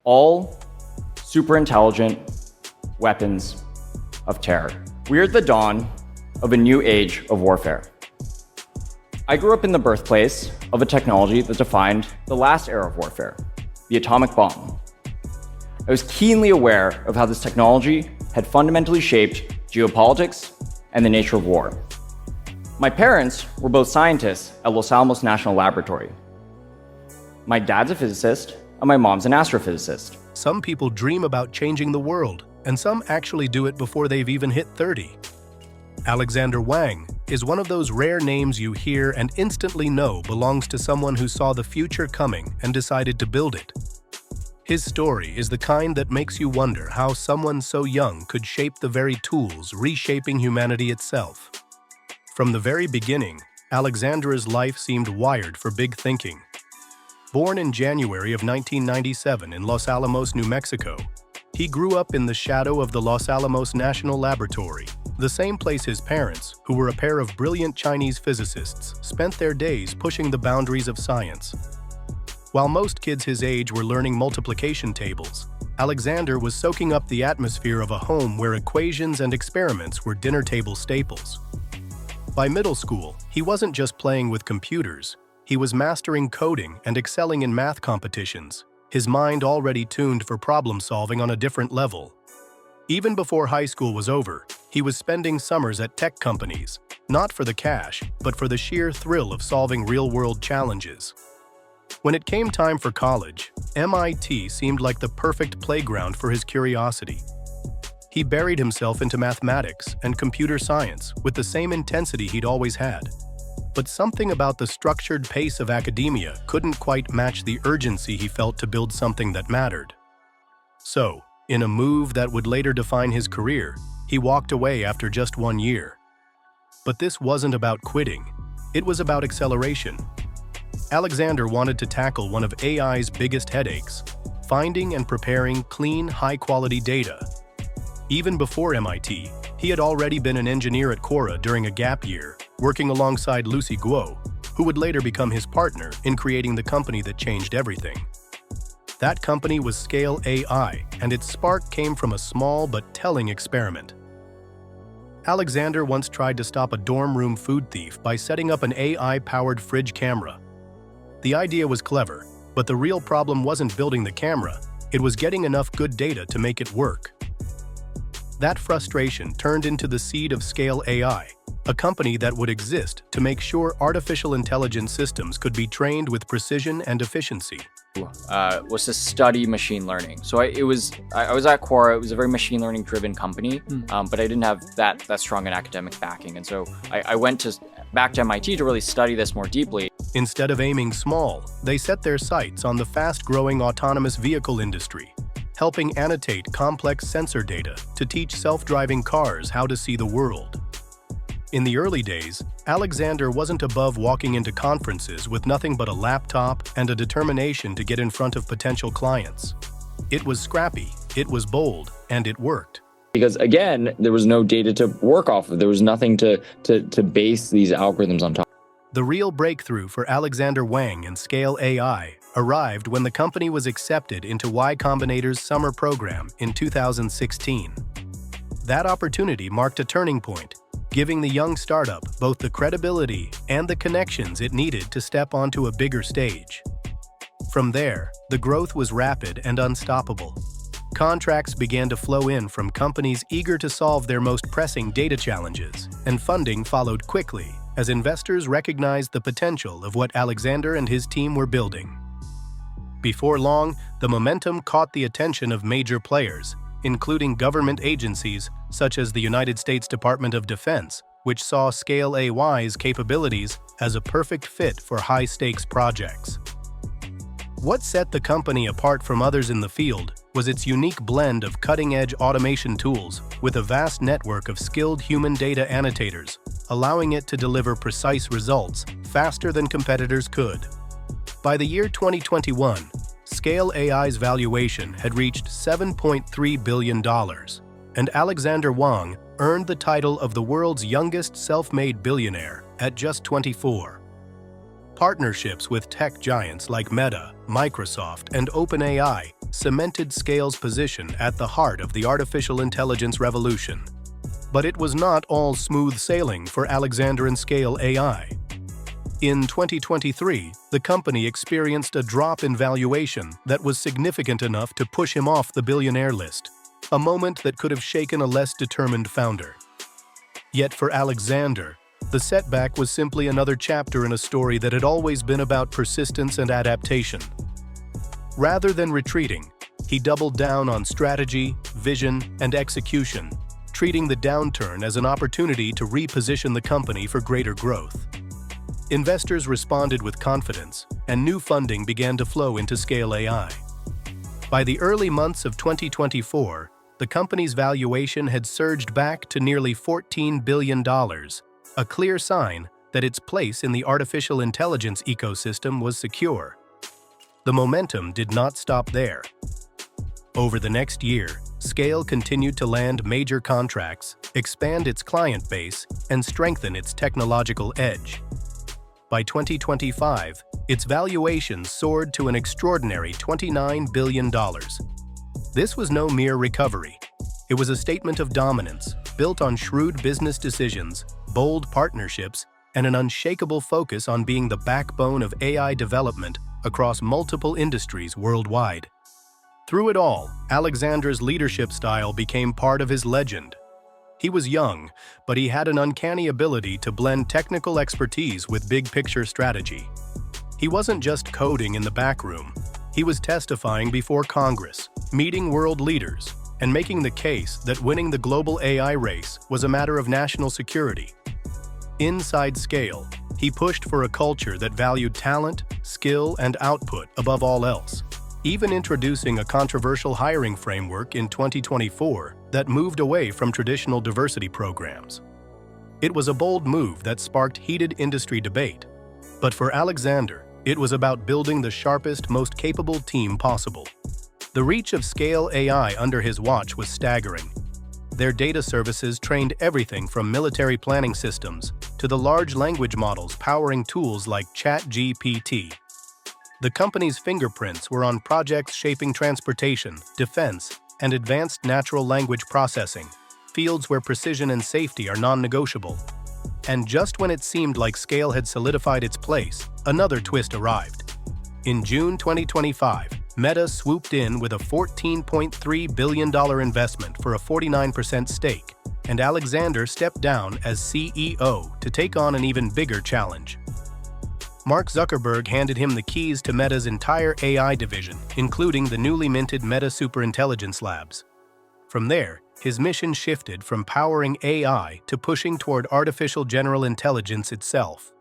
all super intelligent weapons of terror. We are at the dawn of a new age of warfare. I grew up in the birthplace of a technology that defined the last era of warfare, the atomic bomb. I was keenly aware of how this technology had fundamentally shaped geopolitics and the nature of war. My parents were both scientists at Los Alamos National Laboratory. My dad's a physicist, and my mom's an astrophysicist. Some people dream about changing the world, and some actually do it before they've even hit 30. Alexandr Wang is one of those rare names you hear and instantly know belongs to someone who saw the future coming and decided to build it. His story is the kind that makes you wonder how someone so young could shape the very tools reshaping humanity itself. From the very beginning, Alexandra's life seemed wired for big thinking. Born in January of 1997 in Los Alamos, New Mexico, he grew up in the shadow of the Los Alamos National Laboratory, the same place his parents, who were a pair of brilliant Chinese physicists, spent their days pushing the boundaries of science. While most kids his age were learning multiplication tables, Alexandr was soaking up the atmosphere of a home where equations and experiments were dinner table staples. By middle school, he wasn't just playing with computers. He was mastering coding and excelling in math competitions, his mind already tuned for problem-solving on a different level. Even before high school was over, he was spending summers at tech companies, not for the cash, but for the sheer thrill of solving real-world challenges. When it came time for college, MIT seemed like the perfect playground for his curiosity. He buried himself into mathematics and computer science with the same intensity he'd always had. But something about the structured pace of academia couldn't quite match the urgency he felt to build something that mattered. So, in a move that would later define his career, he walked away after just 1 year. But this wasn't about quitting. It was about acceleration. Alexandr wanted to tackle one of AI's biggest headaches, finding and preparing clean, high-quality data. Even before MIT, he had already been an engineer at Quora during a gap year, working alongside Lucy Guo, who would later become his partner in creating the company that changed everything. That company was Scale AI, and its spark came from a small but telling experiment. Alexandr once tried to stop a dorm room food thief by setting up an AI-powered fridge camera. The idea was clever, but the real problem wasn't building the camera, it was getting enough good data to make it work. That frustration turned into the seed of Scale AI, a company that would exist to make sure artificial intelligence systems could be trained with precision and efficiency. Was to study machine learning. So I was at Quora. It was a very machine learning driven company, but I didn't have that strong an academic backing. And so I went back to MIT to really study this more deeply. Instead of aiming small, they set their sights on the fast-growing autonomous vehicle industry, helping annotate complex sensor data to teach self-driving cars how to see the world. In the early days, Alexandr wasn't above walking into conferences with nothing but a laptop and a determination to get in front of potential clients. It was scrappy, it was bold, and it worked. Because again, there was no data to work off of. There was nothing to base these algorithms on top. The real breakthrough for Alexandr Wang and Scale AI arrived when the company was accepted into Y Combinator's summer program in 2016. That opportunity marked a turning point, giving the young startup both the credibility and the connections it needed to step onto a bigger stage. From there, the growth was rapid and unstoppable. Contracts began to flow in from companies eager to solve their most pressing data challenges, and funding followed quickly as investors recognized the potential of what Alexandr and his team were building. Before long, the momentum caught the attention of major players, including government agencies such as the United States Department of Defense, which saw Scale AI's capabilities as a perfect fit for high-stakes projects. What set the company apart from others in the field was its unique blend of cutting-edge automation tools with a vast network of skilled human data annotators, allowing it to deliver precise results faster than competitors could. By the year 2021, Scale AI's valuation had reached $7.3 billion, and Alexandr Wang earned the title of the world's youngest self-made billionaire at just 24. Partnerships with tech giants like Meta, Microsoft, and OpenAI cemented Scale's position at the heart of the artificial intelligence revolution. But it was not all smooth sailing for Alexandr and Scale AI. In 2023, the company experienced a drop in valuation that was significant enough to push him off the billionaire list, a moment that could have shaken a less determined founder. Yet for Alexandr, the setback was simply another chapter in a story that had always been about persistence and adaptation. Rather than retreating, he doubled down on strategy, vision, and execution, treating the downturn as an opportunity to reposition the company for greater growth. Investors responded with confidence, and new funding began to flow into Scale AI. By the early months of 2024, the company's valuation had surged back to nearly $14 billion, a clear sign that its place in the artificial intelligence ecosystem was secure. The momentum did not stop there. Over the next year, Scale continued to land major contracts, expand its client base, and strengthen its technological edge. By 2025, its valuation soared to an extraordinary $29 billion. This was no mere recovery. It was a statement of dominance, built on shrewd business decisions, bold partnerships, and an unshakable focus on being the backbone of AI development across multiple industries worldwide. Through it all, Alexandr's leadership style became part of his legend. He was young, but he had an uncanny ability to blend technical expertise with big-picture strategy. He wasn't just coding in the back room. He was testifying before Congress, meeting world leaders, and making the case that winning the global AI race was a matter of national security. Inside Scale, he pushed for a culture that valued talent, skill, and output above all else, even introducing a controversial hiring framework in 2024 that moved away from traditional diversity programs. It was a bold move that sparked heated industry debate, but for Alexandr, it was about building the sharpest, most capable team possible. The reach of Scale AI under his watch was staggering. Their data services trained everything from military planning systems to the large language models powering tools like ChatGPT. The company's fingerprints were on projects shaping transportation, defense, and advanced natural language processing, fields where precision and safety are non-negotiable. And just when it seemed like Scale had solidified its place, another twist arrived. In June 2025, Meta swooped in with a $14.3 billion investment for a 49% stake, and Alexandr stepped down as CEO to take on an even bigger challenge. Mark Zuckerberg handed him the keys to Meta's entire AI division, including the newly minted Meta Superintelligence Labs. From there, his mission shifted from powering AI to pushing toward artificial general intelligence itself.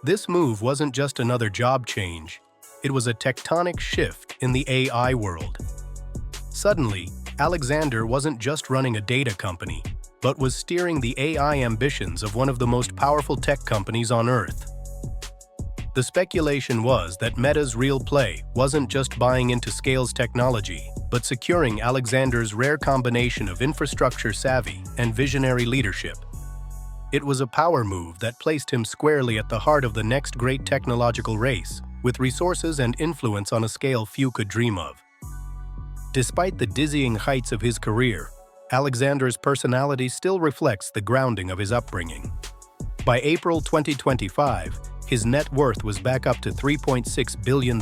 This move wasn't just another job change. It was a tectonic shift in the AI world. Suddenly, Alexandr wasn't just running a data company, but was steering the AI ambitions of one of the most powerful tech companies on Earth. The speculation was that Meta's real play wasn't just buying into Scale's technology, but securing Alexandr's rare combination of infrastructure savvy and visionary leadership. It was a power move that placed him squarely at the heart of the next great technological race, with resources and influence on a scale few could dream of. Despite the dizzying heights of his career, Alexandr's personality still reflects the grounding of his upbringing. By April 2025, his net worth was back up to $3.6 billion,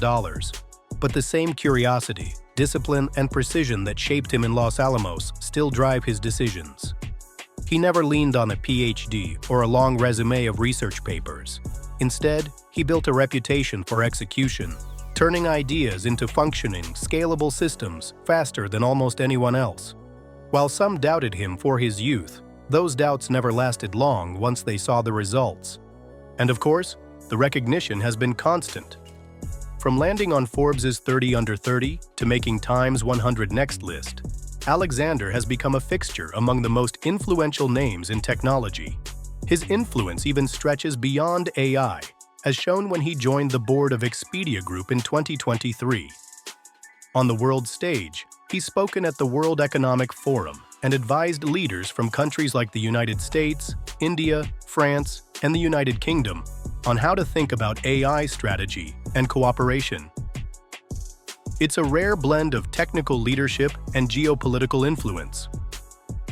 but the same curiosity, discipline, and precision that shaped him in Los Alamos still drive his decisions. He never leaned on a PhD or a long resume of research papers. Instead, he built a reputation for execution, turning ideas into functioning, scalable systems faster than almost anyone else. While some doubted him for his youth, those doubts never lasted long once they saw the results. And of course, the recognition has been constant. From landing on Forbes' 30 Under 30 to making Time's 100 Next list, Alexandr has become a fixture among the most influential names in technology. His influence even stretches beyond AI, as shown when he joined the board of Expedia Group in 2023. On the world stage, he's spoken at the World Economic Forum and advised leaders from countries like the United States, India, France, and the United Kingdom on how to think about AI strategy and cooperation. It's a rare blend of technical leadership and geopolitical influence.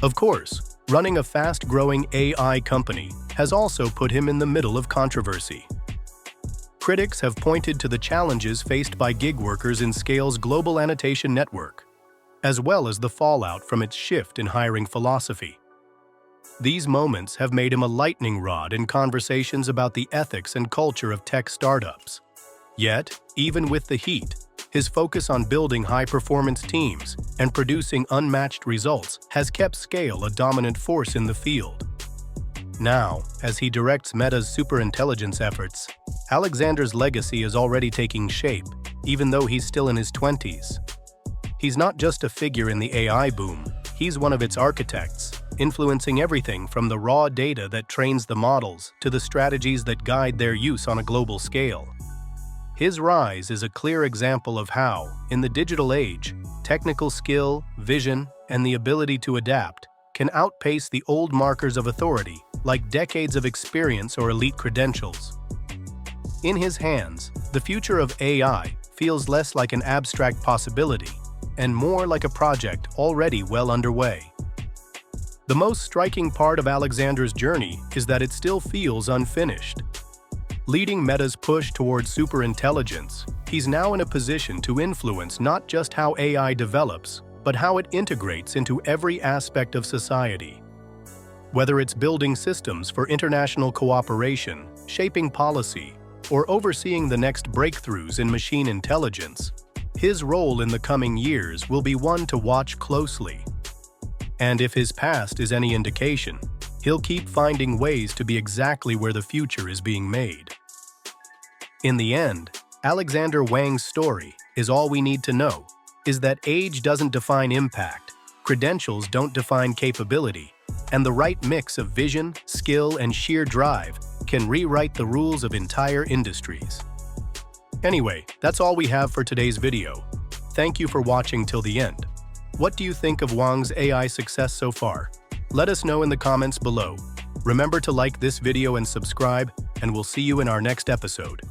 Of course, running a fast-growing AI company has also put him in the middle of controversy. Critics have pointed to the challenges faced by gig workers in Scale's global annotation network, as well as the fallout from its shift in hiring philosophy. These moments have made him a lightning rod in conversations about the ethics and culture of tech startups. Yet, even with the heat, his focus on building high-performance teams and producing unmatched results has kept Scale a dominant force in the field. Now, as he directs Meta's superintelligence efforts, Alexandr's legacy is already taking shape, even though he's still in his 20s. He's not just a figure in the AI boom, he's one of its architects, influencing everything from the raw data that trains the models to the strategies that guide their use on a global scale. His rise is a clear example of how, in the digital age, technical skill, vision, and the ability to adapt can outpace the old markers of authority, like decades of experience or elite credentials. In his hands, the future of AI feels less like an abstract possibility and more like a project already well underway. The most striking part of Alexandr's journey is that it still feels unfinished. Leading Meta's push towards superintelligence, he's now in a position to influence not just how AI develops, but how it integrates into every aspect of society. Whether it's building systems for international cooperation, shaping policy, or overseeing the next breakthroughs in machine intelligence, his role in the coming years will be one to watch closely. And if his past is any indication, he'll keep finding ways to be exactly where the future is being made. In the end, Alexandr Wang's story is all we need to know, is that age doesn't define impact, credentials don't define capability, and the right mix of vision, skill, and sheer drive can rewrite the rules of entire industries. Anyway, that's all we have for today's video. Thank you for watching till the end. What do you think of Wang's AI success so far? Let us know in the comments below. Remember to like this video and subscribe, and we'll see you in our next episode.